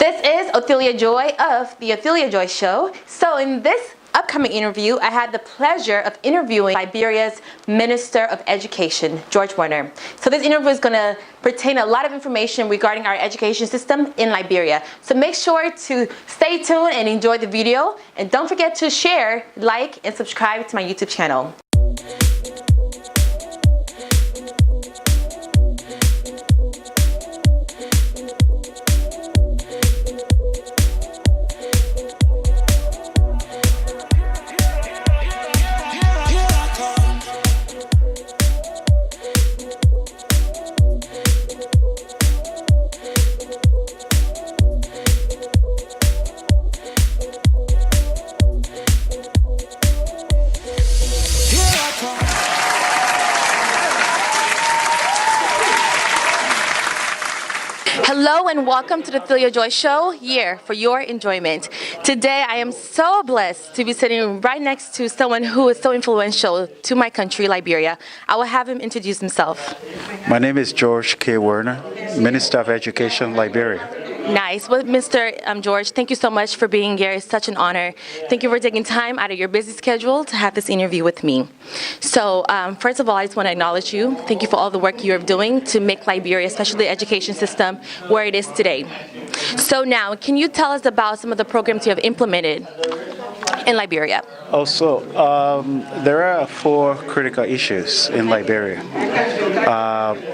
This is Othelia Joy of The Othelia Joy Show. So in this upcoming interview, I had the pleasure of interviewing Liberia's Minister of Education, George Werner. So this interview is going to pertain a lot of information regarding our education system in Liberia. So make sure to stay tuned and enjoy the video. And don't forget to share, like, and subscribe to my YouTube channel. Hello and welcome to the Othelia Joy Show, here for your enjoyment. Today I am so blessed to be sitting right next to someone who is so influential to my country, Liberia. I will have him introduce himself. My name is George K. Werner, Minister of Education, Liberia. Nice. Well, Mr. George, thank you so much for being here. It's such an honor. Thank you for taking time out of your busy schedule to have this interview with me. So, first of all, I just want to acknowledge you. Thank you for all the work you're doing to make Liberia, especially the education system, where it is today. So now, can you tell us about some of the programs you have implemented in Liberia? Also, there are 4 critical issues in Liberia.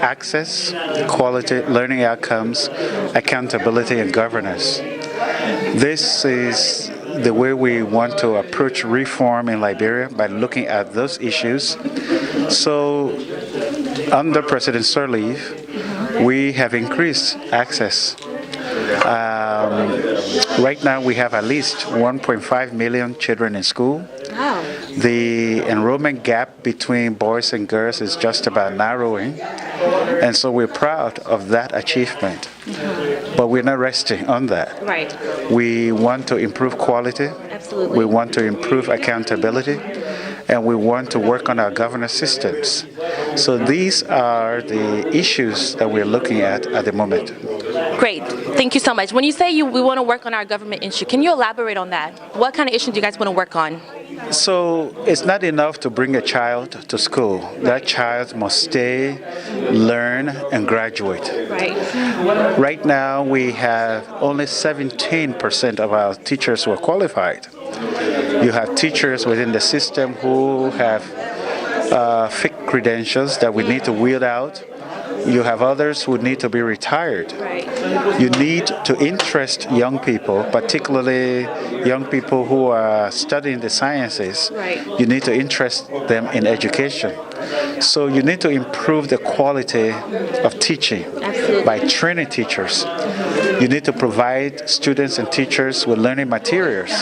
Access, quality, learning outcomes, accountability, and governance. This is the way we want to approach reform in Liberia, by looking at those issues. So, under President Sirleaf, we have increased access. Right now we have at least 1.5 million children in school. Wow. The enrollment gap between boys and girls is just about narrowing, and so we're proud of that achievement. But we're not resting on that. Right. We want to improve quality. Absolutely. We want to improve accountability, and we want to work on our governance systems. So these are the issues that we're looking at the moment. Great. Thank you so much. When you say we want to work on our government issue, can you elaborate on that? What kind of issues do you guys want to work on? So it's not enough to bring a child to school. That child must stay, learn, and graduate. Right. Right now we have only 17% of our teachers who are qualified. You have teachers within the system who have fake credentials that we need to weed out. You have others who need to be retired. Right. You need to interest young people, particularly young people who are studying the sciences. Right. You need to interest them in education. So you need to improve the quality of teaching. Absolutely. By training teachers. You need to provide students and teachers with learning materials,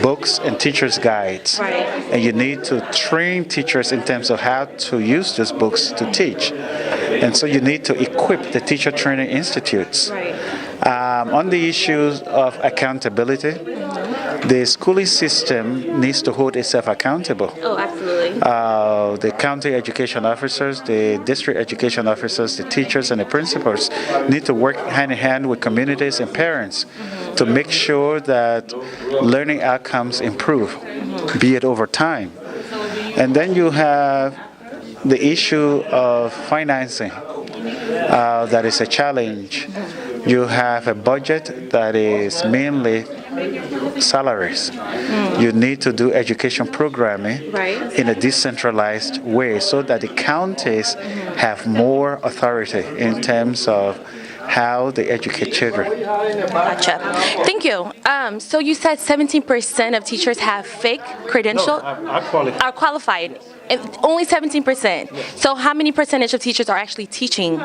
books and teachers' guides. Right. And you need to train teachers in terms of how to use these books to teach. And so you need to equip the teacher training institutes. Right. On the issues of accountability, the schooling system needs to hold itself accountable. Oh, absolutely. The county education officers, the district education officers, the teachers, and the principals need to work hand in hand with communities and parents to make sure that learning outcomes improve, be it over time. And then you have the issue of financing. That is a challenge. You have a budget that is mainly salaries. You need to do education programming in a decentralized way so that the counties have more authority in terms of how they educate children. Gotcha. Thank you. So you said 17% of teachers have fake credentials? Are qualified. And only 17%. So how many percentage of teachers are actually teaching?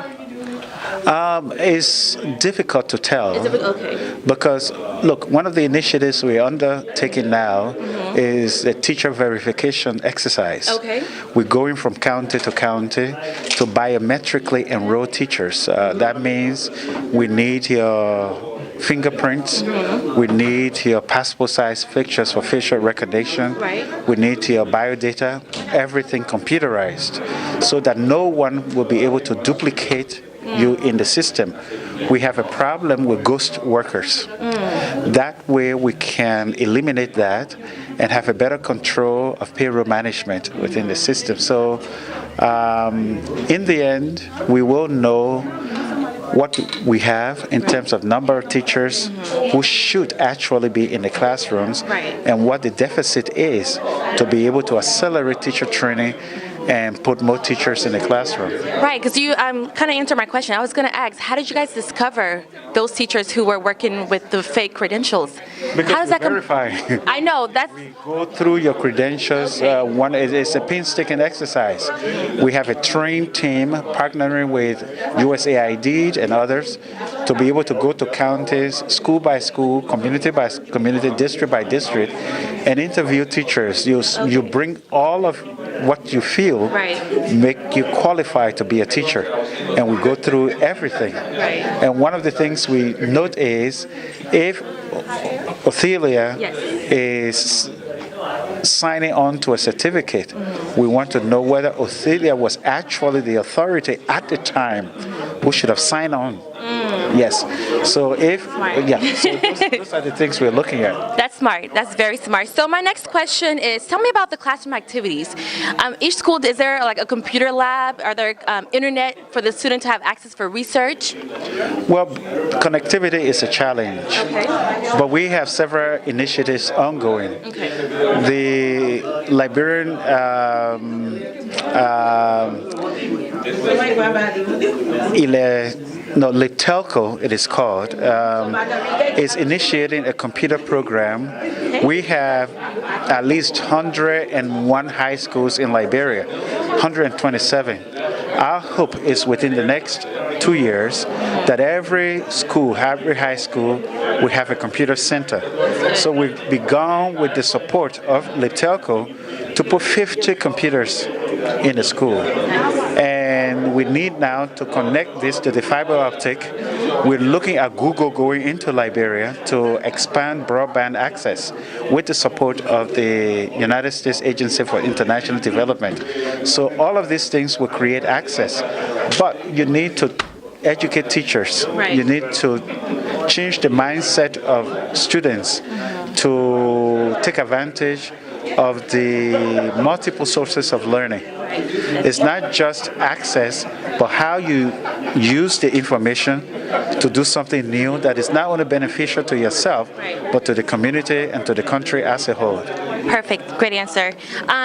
It's difficult to tell. Okay. Because, look, one of the initiatives we're undertaking now is the teacher verification exercise. Okay. We're going from county to county to biometrically enroll teachers. That means we need your fingerprints, we need your passport-sized pictures for facial recognition, we need your biodata, everything computerized, so that no one will be able to duplicate you in the system. We have a problem with ghost workers. That way we can eliminate that and have a better control of payroll management within the system. So in the end, we will know what we have in terms of number of teachers who should actually be in the classrooms, and what the deficit is to be able to accelerate teacher training and put more teachers in the classroom. Right, because you kind of answered my question. I was going to ask, how did you guys discover those teachers who were working with the fake credentials? Because how does that verify. I know that's. We go through your credentials. One is a painstaking exercise. We have a trained team partnering with USAID and others to be able to go to counties, school by school, community by community, district by district, and interview teachers. You bring all of what you feel make you qualified to be a teacher, and we go through everything. And one of the things we note is if Othelia is signing on to a certificate, we want to know whether Othelia was actually the authority at the time who should have signed on. Yes. So if so those are the things we're looking at. That's smart. That's very smart. So my next question is, tell me about the classroom activities. Each school, is there like a computer lab? Are there internet for the student to have access for research? Well, connectivity is a challenge, but we have several initiatives ongoing. The Liberian LartTECHDIGITAL.com, it is called, is initiating a computer program. We have at least 101 high schools in Liberia, 127. Our hope is within the next 2 years that every school, every high school, will have a computer center. So we've begun with the support of LartTECHDIGITAL to put 50 computers in the school. And we need now to connect this to the fiber optic. We're looking at Google going into Liberia to expand broadband access with the support of the United States Agency for International Development. So all of these things will create access. But you need to educate teachers. You need to change the mindset of students to take advantage of the multiple sources of learning. It's not just access, but how you use the information to do something new that is not only beneficial to yourself, but to the community and to the country as a whole. Perfect. Great answer.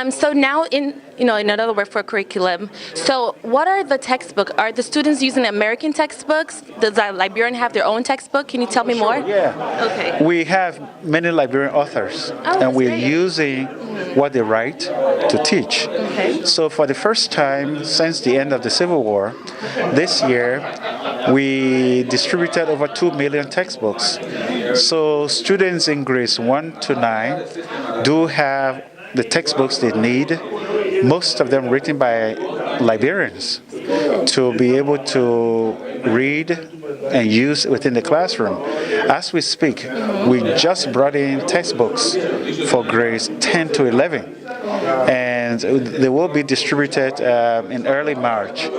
So now in another word for curriculum, so what are the textbooks? Are the students using American textbooks? Does the Liberian have their own textbook? Can you tell me more? Yeah. Okay. We have many Liberian authors, and we're using what they write to teach. So for the first time since the end of the Civil War, this year we distributed over 2 million textbooks. So students in grades 1 to 9 do have the textbooks they need, most of them written by Liberians, to be able to read and use within the classroom. As we speak, we just brought in textbooks for grades 10 to 11. And they will be distributed in early March.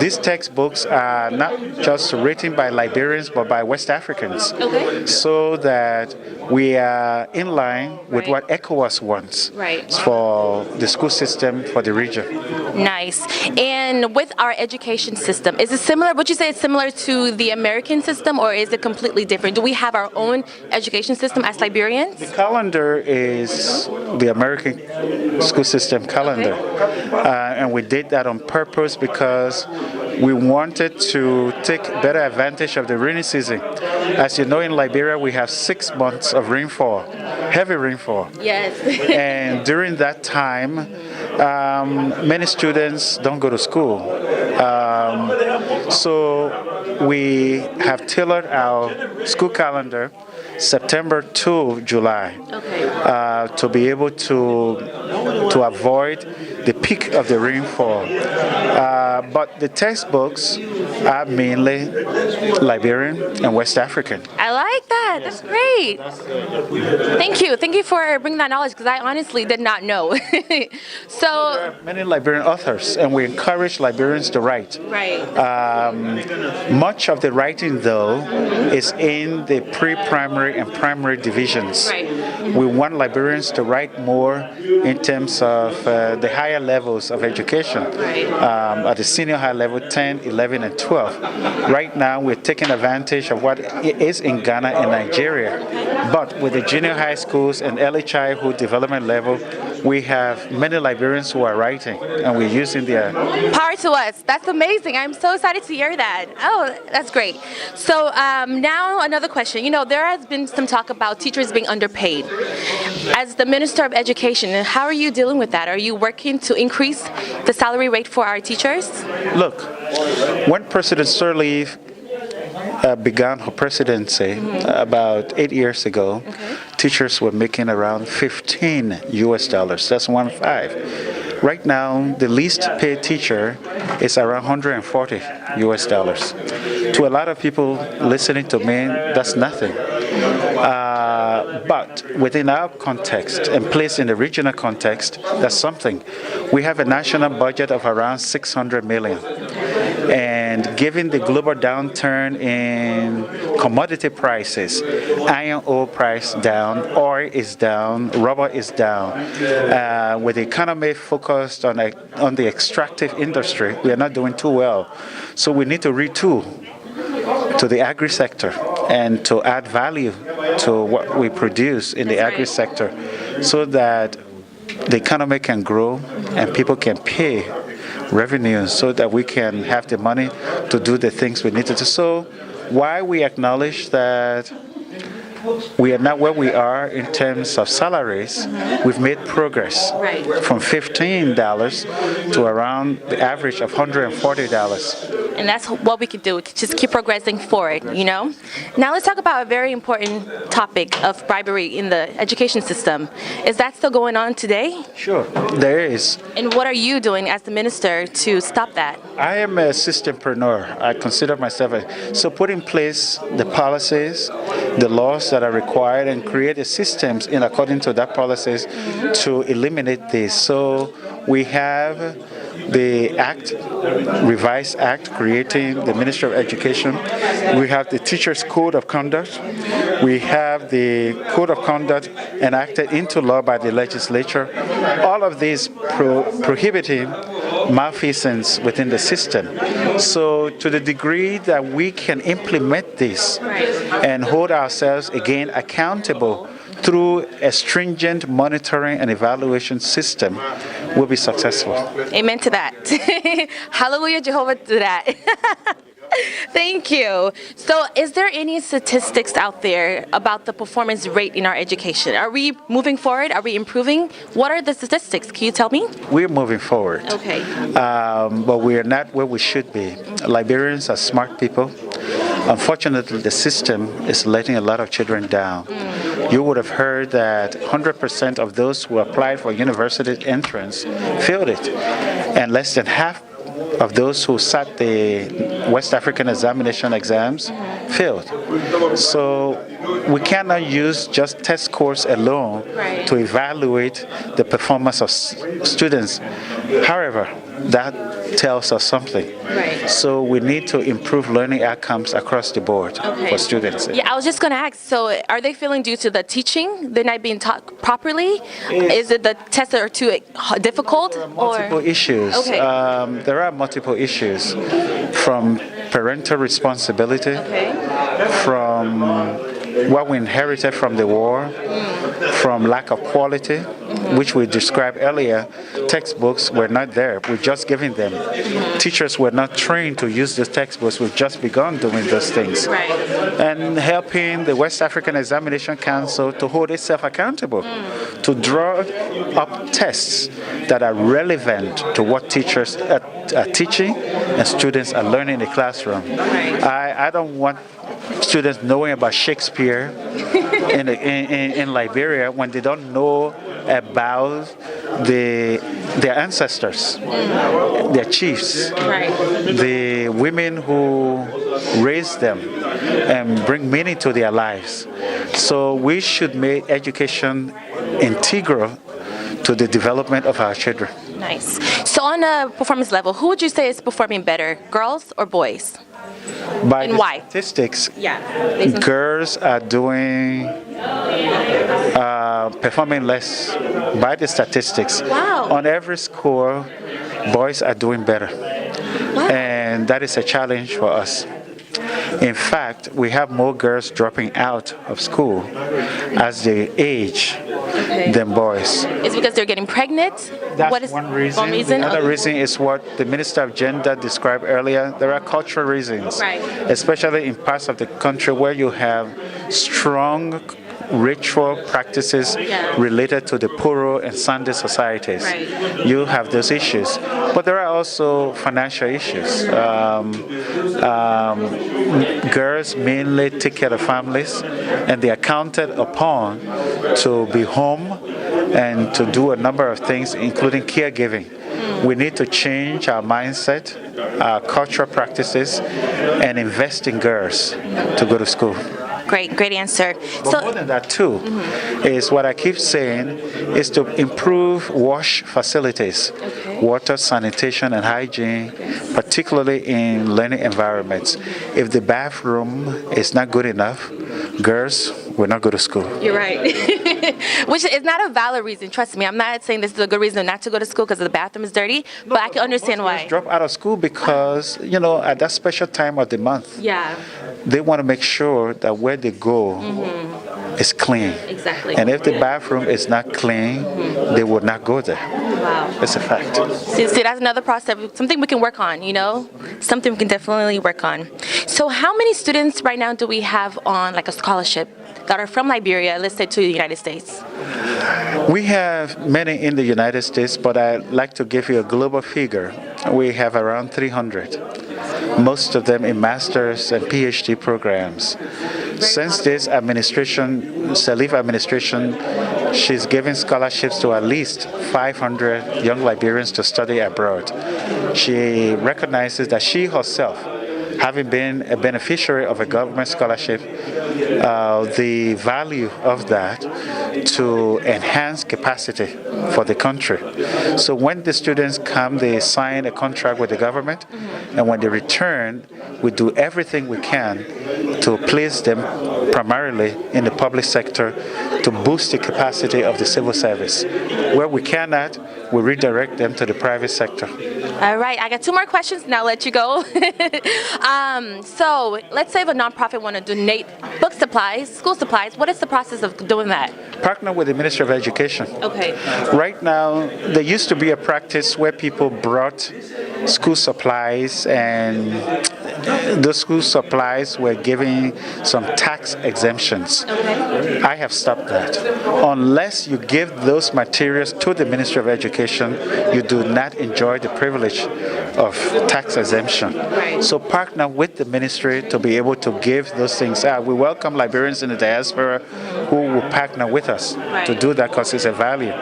These textbooks are not just written by Liberians but by West Africans, so that we are in line with what ECOWAS wants for the school system for the region. Nice. And with our education system, is it similar? Would you say it's similar to the American system, or is it completely different? Do we have our own education system as Liberians? The calendar is the American school system calendar, and we did that on purpose because we wanted to take better advantage of the rainy season. As you know, in Liberia we have 6 months of rainfall, heavy rainfall. Yes. And during that time, many students don't go to school. So we have tailored our school calendar September to July to be able to avoid the peak of the rainfall. But the textbooks are mainly Liberian and West African. I like that. That's great. Thank you. Thank you for bringing that knowledge because I honestly did not know. So, Many Liberian authors, and we encourage Liberians to write. right. Much of the writing, though, is in the pre-primary and primary divisions. Right. We want Liberians to write more in terms of the higher levels of education. Right. At the senior high level, 10, 11, and 12. Right now, we're taking advantage of what is in Ghana and Nigeria. But with the junior high schools and early childhood development level, we have many Liberians who are writing, and we're using their... Power to us. That's amazing. I'm so excited to hear that. Oh, that's great. So now another question. You know, there has been some talk about teachers being underpaid. As the Minister of Education, how are you dealing with that? Are you working to increase the salary rate for our teachers? Look, when President Sirleaf began her presidency about 8 years ago, teachers were making around $15. That's 1.5. Right now, the least paid teacher is around $140. To a lot of people listening to me, that's nothing. But within our context and placed in the regional context, that's something. We have a national budget of around $600 million. And given the global downturn in commodity prices, iron ore price down, oil is down, rubber is down. With the economy focused on the extractive industry, we are not doing too well. So we need to retool to the agri sector and to add value to what we produce in the agri sector so that the economy can grow and people can pay revenue so that we can have the money to do the things we need to do. So while we acknowledge that we are not where we are in terms of salaries, we've made progress from $15 to around the average of $140. And that's what we could do, just keep progressing forward, you know? Now let's talk about a very important topic of bribery in the education system. Is that still going on today? Sure, there is. And what are you doing as the minister to stop that? I am a systempreneur. I consider myself so put in place the policies, the laws that are required, and create the systems in according to that policies to eliminate this. So we have the Act, revised Act creating the Ministry of Education. We have the Teachers Code of Conduct. We have the Code of Conduct enacted into law by the legislature. All of these prohibiting malfeasance within the system. So to the degree that we can implement this and hold ourselves again accountable through a stringent monitoring and evaluation system, we'll be successful. Amen to that. Hallelujah, Jehovah, to that. Thank you. So is there any statistics out there about the performance rate in our education? Are we moving forward? Are we improving? What are the statistics? Can you tell me? We're moving forward. Okay. But we are not where we should be. Liberians are smart people. Unfortunately, the system is letting a lot of children down. You would have heard that 100% of those who applied for university entrance failed it, and less than half of those who sat the West African examination exams failed. So we cannot use just test scores alone to evaluate the performance of students. However, that tells us something. So we need to improve learning outcomes across the board for students. Yeah, I was just going to ask, so are they failing due to the teaching? They're not being taught properly? Is it the tests that are too difficult? Multiple issues. There are multiple issues, from parental responsibility, from what we inherited from the war, from lack of quality, which we described earlier. Textbooks were not there. We're just giving them. Teachers were not trained to use the textbooks. We've just begun doing those things. And helping the West African Examination Council to hold itself accountable, to draw up tests that are relevant to what teachers are teaching and students are learning in the classroom. I don't want students knowing about Shakespeare in Liberia when they don't know about the their ancestors, their chiefs, the women who raised them and bring meaning to their lives. So we should make education integral to the development of our children. Nice. So on a performance level, who would you say is performing better, girls or boys? By And the why? statistics, girls are performing less by the statistics. Wow. On every score, boys are doing better. Wow. And that is a challenge for us. In fact, we have more girls dropping out of school as they age than boys. Is it because they're getting pregnant? That's What is one reason. The other reason is what the Minister of Gender described earlier. There are cultural reasons, especially in parts of the country where you have strong ritual practices related to the poorer and Sunday societies. You have those issues. But there are also financial issues. Girls mainly take care of families, and they are counted upon to be home and to do a number of things, including caregiving. We need to change our mindset, our cultural practices, and invest in girls to go to school. Great answer. But more than that too, is what I keep saying, is to improve wash facilities, water, sanitation, and hygiene, particularly in learning environments. If the bathroom is not good enough, girls will not go to school. You're right. Which is not a valid reason, trust me. I'm not saying this is a good reason not to go to school because the bathroom is dirty, but I can understand why. Girls drop out of school because, at that special time of the month, they want to make sure that where they go is clean. Exactly. And if the bathroom is not clean, they would not go there. Wow. It's a fact. See, that's another process, something we can work on, Something we can definitely work on. So how many students right now do we have on like a scholarship that are from Liberia, let's say, to the United States? We have many in the United States, but I'd like to give you a global figure. We have around 300. Most of them in master's and PhD programs. Since this administration, Salif administration, she's giving scholarships to at least 500 young Liberians to study abroad. She recognizes that she herself, having been a beneficiary of a government scholarship, the value of that to enhance capacity for the country. So when the students come, they sign a contract with the government, and when they return, we do everything we can to place them primarily in the public sector to boost the capacity of the civil service. Where we cannot, we redirect them to the private sector. All right, I got 2 more questions, and I'll let you go. So let's say if a nonprofit want to donate book supplies, school supplies, what is the process of doing that? Partner with the Ministry of Education. Okay. Right now, there used to be a practice where people brought school supplies, and those school supplies were giving some tax exemptions. I have stopped that. Unless you give those materials to the Ministry of Education, you do not enjoy the privilege of tax exemption. So partner with the ministry to be able to give those things out. We welcome Liberians in the diaspora who will partner with us to do that because it's a value.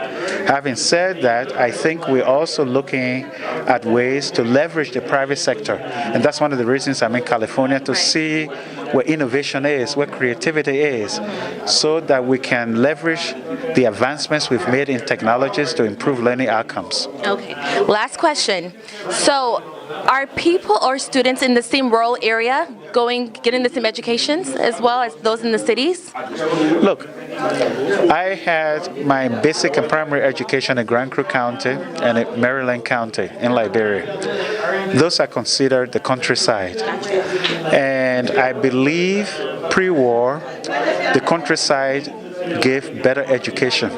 Having said that, I think we're also looking at ways to leverage the private sector. And that's one of the reasons I'm in California, to see where innovation is, where creativity is, so that we can leverage the advancements we've made in technologies to improve learning outcomes. Okay. Last question. So are people or students in the same rural area getting the same educations as well as those in the cities? Look, I had my basic and primary education in Grand Creek County and in Maryland County in Liberia. Those are considered the countryside. And I believe pre-war, the countryside gave better education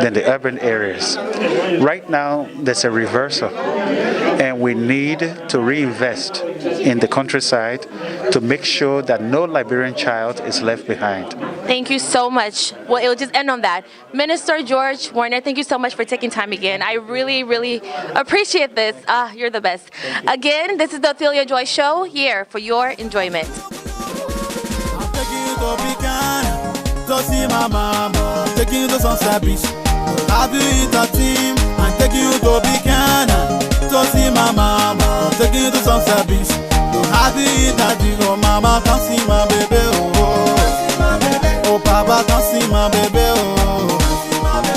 than the urban areas. Right now, there's a reversal, and we need to reinvest in the countryside to make sure that no Liberian child is left behind. Thank you so much. Well, it'll just end on that. Minister George Werner, thank you so much for taking time again. I really, really appreciate this. You're the best. Again, this is the Ophelia Joy Show, here for your enjoyment. To see my mama, taking those on Sabbath. I do it a team and take taking you to Bikana to see my mama, taking you to some service. To happy that you go, mama, come see my baby, oh. Oh, papa, come see my baby, oh.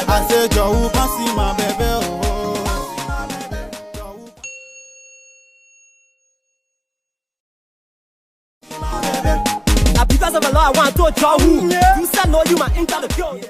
I said, Joe, come see my baby, oh. Because of the law, I want to draw who. You said no, you my interview.